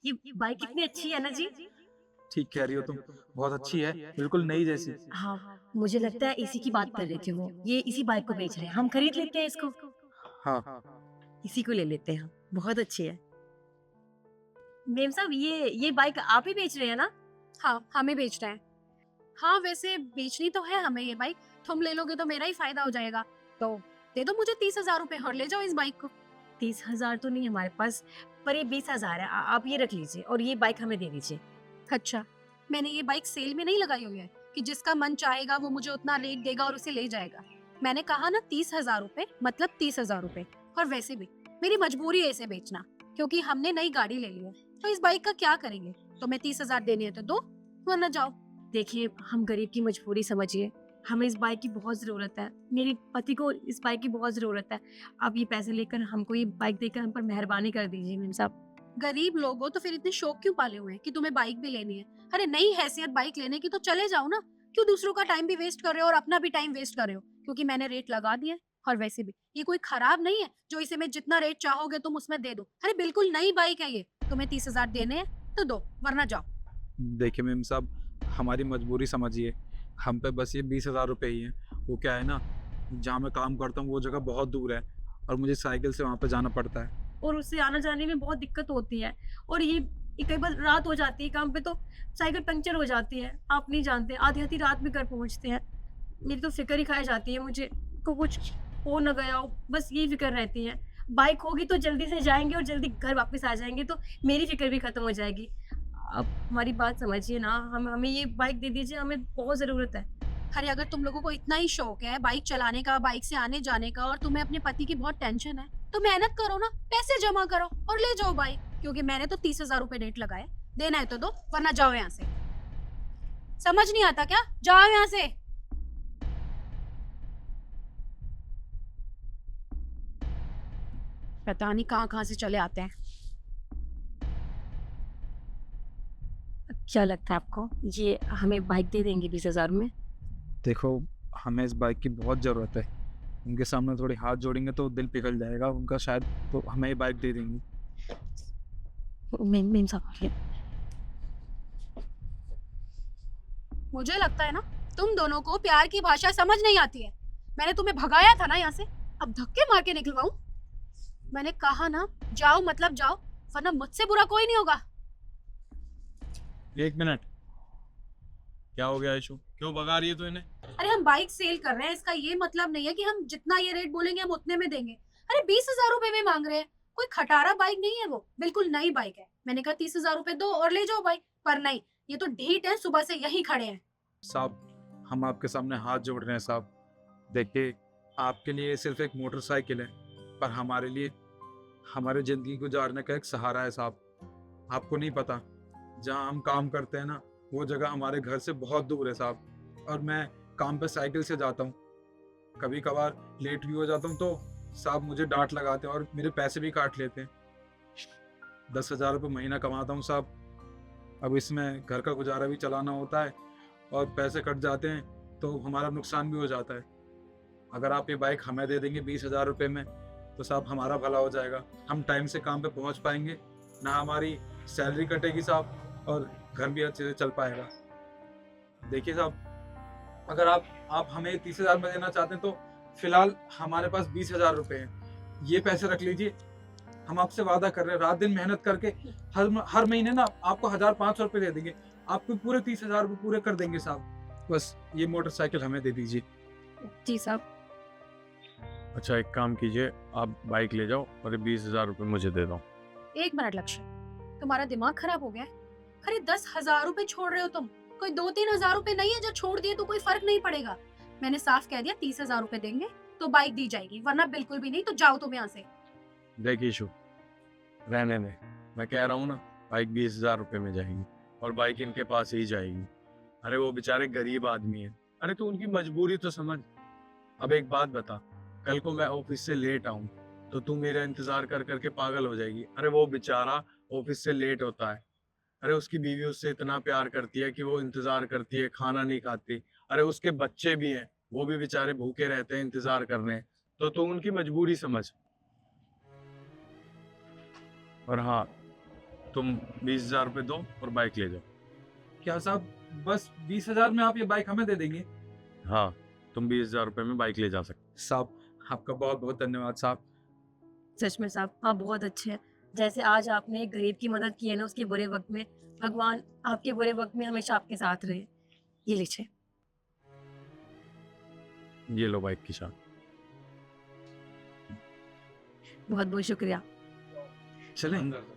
ये बाइक कितनी अच्छी है ना जी। ठीक कह रही हो तुम। बहुत अच्छी है, बिल्कुल नई जैसी। हाँ, मुझे लगता है इसी की बात कर रहे थे वो। ये इसी बाइक को बेच रहे हैं। हम खरीद लेते हैं इसको। हाँ। इसी को ले लेते हैं हम। बहुत अच्छी है। मेम साहब ये बाइक आप ही बेच रहे हैं ना? हाँ, हमें बेचना है। हाँ, वैसे बेचनी तो है हमें ये बाइक। तुम ले लोगे तो मेरा ही फायदा हो जाएगा। तो दे दो मुझे 30,000 रुपए और ले जाओ इस बाइक को। 30,000 तो नहीं हमारे पास, पर ये 20,000 है। आप ये रख लीजिए और ये बाइक हमें दे दीजिए। अच्छा, मैंने ये बाइक सेल में नहीं लगाई हुई है कि जिसका मन चाहेगा वो मुझे उतना रेट देगा और उसे ले जाएगा। मैंने कहा ना 30,000 रुपए मतलब 30,000 रुपए। और वैसे भी मेरी मजबूरी है इसे बेचना, क्योंकि हमने नई गाड़ी ले ली है। तो इस बाइक का क्या करेंगे? तुम्हें 30,000 देने हैं तो दो, वरना जाओ। देखिए, हम गरीब की मजबूरी समझिए। हमें इस बाइक की बहुत ज़रूरत है। मेरे पति को इस बाइक की बहुत ज़रूरत है। आप ये पैसे लेकर हमको ये बाइक देकर हम पर मेहरबानी कर दीजिए मेम साहब। गरीब लोग हो तो फिर इतने शौक क्यों पाले हुए हैं कि तुम्हें बाइक भी लेनी है? अरे नई हैसियत बाइक लेने की तो चले जाओ ना। क्यों दूसरों का टाइम भी वेस्ट कर रहे हो और अपना भी टाइम वेस्ट कर रहे हो? क्योंकि मैंने रेट लगा दिया है। और वैसे भी ये कोई खराब नहीं है जो इसे मैं जितना रेट चाहोगे तुम उसमें दे दो। अरे बिल्कुल नई बाइक है ये। तुम्हें 30,000 देने हैं तो दो, वरना जाओ। देखिए मेम साहब, हमारी मजबूरी समझिए। हम पे बस ये 20,000 रुपये ही हैं। वो क्या है ना, जहाँ मैं काम करता हूँ वो जगह बहुत दूर है और मुझे साइकिल से वहाँ पे जाना पड़ता है। और उससे आना-जाने में बहुत दिक्कत होती है। और ये कई बार रात हो जाती है काम पे, तो साइकिल पंक्चर हो जाती है। आप नहीं जानते, आधी-आधी रात में घर पहुँचते हैं। मेरी तो फ़िक्र ही खाई जाती है मुझे, को कुछ हो ना गया हो, बस यही फ़िक्र रहती है। बाइक होगी तो जल्दी से जाएँगे और जल्दी घर वापस आ जाएँगे, तो मेरी फ़िक्र भी खत्म हो जाएगी। आप हमारी बात समझिए ना, हम हमें ये बाइक दे दीजिए, हमें बहुत ज़रूरत है। अरे अगर तुम लोगों को इतना ही शौक है बाइक चलाने का, बाइक से आने जाने का, और तुम्हें अपने पति की बहुत टेंशन है, तो मेहनत करो ना, पैसे जमा करो और ले जाओ बाइक। क्योंकि मैंने तो 30,000 रुपए रेट लगाए। देना है तो दो, वरना जाओ यहाँ से। समझ नहीं आता क्या? जाओ यहाँ से। पता नहीं कहाँ कहाँ से चले आते हैं। क्या लगता है आपको, ये हमें बाइक दे देंगे 20,000 में? देखो, हमें इस बाइक की बहुत ज़रूरत है। उनके सामने थोड़ी हाथ जोड़ेंगे तो दिल पिघल जाएगा उनका शायद, तो हमें ये बाइक दे देंगी। मेम साहब, ये मुझे लगता है ना तुम दोनों को प्यार की भाषा समझ नहीं आती है। मैंने तुम्हें भगाया था ना यहाँ से, अब धक्के मार के निकलवाऊं? मैंने कहा ना जाओ मतलब जाओ, वरना मुझसे बुरा कोई नहीं होगा। एक मिनट, क्या हो गया इशू? क्यों भगा रही है तू इन्हें? अरे हम बाइक सेल कर रहे हैं, इसका ये मतलब नहीं है कि हम जितना ये रेट बोलेंगे हम उतने में देंगे। अरे 20,000 रुपए में मांग रहे हैं। कोई खटारा बाइक नहीं है, वो बिल्कुल नई बाइक है। मैंने कहा 30,000 रुपए दो और ले जाओ बाइक, पर नहीं, ये तो ढीठ है, सुबह से यही खड़े हैं। साहब, हम आपके सामने हाथ जोड़ रहे हैं साहब। देखिए, आपके लिए सिर्फ एक मोटरसाइकिल है, पर हमारे लिए हमारे ज़िंदगी गुजारने का एक सहारा है साहब। आपको नहीं पता, जहाँ हम काम करते हैं ना, वो जगह हमारे घर से बहुत दूर है साहब। और मैं काम पे साइकिल से जाता हूँ। कभी कभार लेट भी हो जाता हूँ तो साहब मुझे डांट लगाते हैं और मेरे पैसे भी काट लेते हैं। 10,000 रुपये महीना कमाता हूँ साहब। अब इसमें घर का गुजारा भी चलाना होता है और पैसे कट जाते हैं तो हमारा नुकसान भी हो जाता है। अगर आप ये बाइक हमें दे देंगे 20,000 रुपये में, तो साहब हमारा भला हो जाएगा। हम टाइम से काम पे पहुंच पाएंगे, ना हमारी सैलरी कटेगी साहब, और घर भी अच्छे से चल पाएगा। देखिए साहब, अगर आप हमें 30,000 में देना चाहते हैं तो फिलहाल हमारे पास 20,000 रुपये हैं। ये पैसे रख लीजिए। हम आपसे वादा कर रहे हैं, रात दिन मेहनत करके हर महीने ना आपको 1,500 रुपये दे देंगे। आपको पूरे 30,000 रुपये पूरे कर देंगे साहब। बस ये मोटरसाइकिल हमें दे दीजिए। जी साहब। अच्छा, एक काम कीजिए, आप बाइक ले जाओ और ये 20,000 रुपये मुझे दे दो। एक मिनट लक्ष्य, तुम्हारा दिमाग खराब हो गया है? अरे 10,000 रुपए छोड़ रहे हो तुम। कोई 2-3 हजार रुपए नहीं है जो छोड़ दिए तो कोई फर्क नहीं पड़ेगा। मैंने साफ कह दिया 30,000 रुपए देंगे तो बाइक दी जाएगी, वरना बिल्कुल भी नहीं। तो जाओ तुम यहाँ से। देखिए इशू, रहने दे। मैं कह रहा हूँ ना, बाइक 20,000 रुपये में जाएगी और बाइक इनके पास ही जाएगी। अरे वो बेचारे गरीब आदमी है। अरे तू उनकी मजबूरी तो समझ। अब एक बात बता, कल को मैं ऑफिस से लेट आऊं तो तू मेरा इंतजार कर करके पागल हो जाएगी। अरे वो बेचारा ऑफिस से लेट होता है। अरे उसकी बीवी उससे इतना प्यार करती है कि वो इंतजार करती है, खाना नहीं खाती। अरे उसके बच्चे भी हैं, वो भी बेचारे भूखे रहते हैं इंतजार करने। तो तू उनकी मजबूरी समझ। और हाँ, तुम 20,000 रुपये दो और बाइक ले जाओ। क्या साहब, बस 20,000 में आप ये बाइक हमें दे देंगे? हाँ, तुम 20,000 रुपये में बाइक ले जा सकते। साहब आपका बहुत बहुत धन्यवाद साहब। सच में साहब आप बहुत अच्छे हैं। जैसे आज आपने एक गरीब की मदद की है ना उसके बुरे वक्त में, भगवान आपके बुरे वक्त में हमेशा आपके साथ रहे। ये लीजिए। ये लो बाइक की चाबी। बहुत बहुत शुक्रिया। चलें।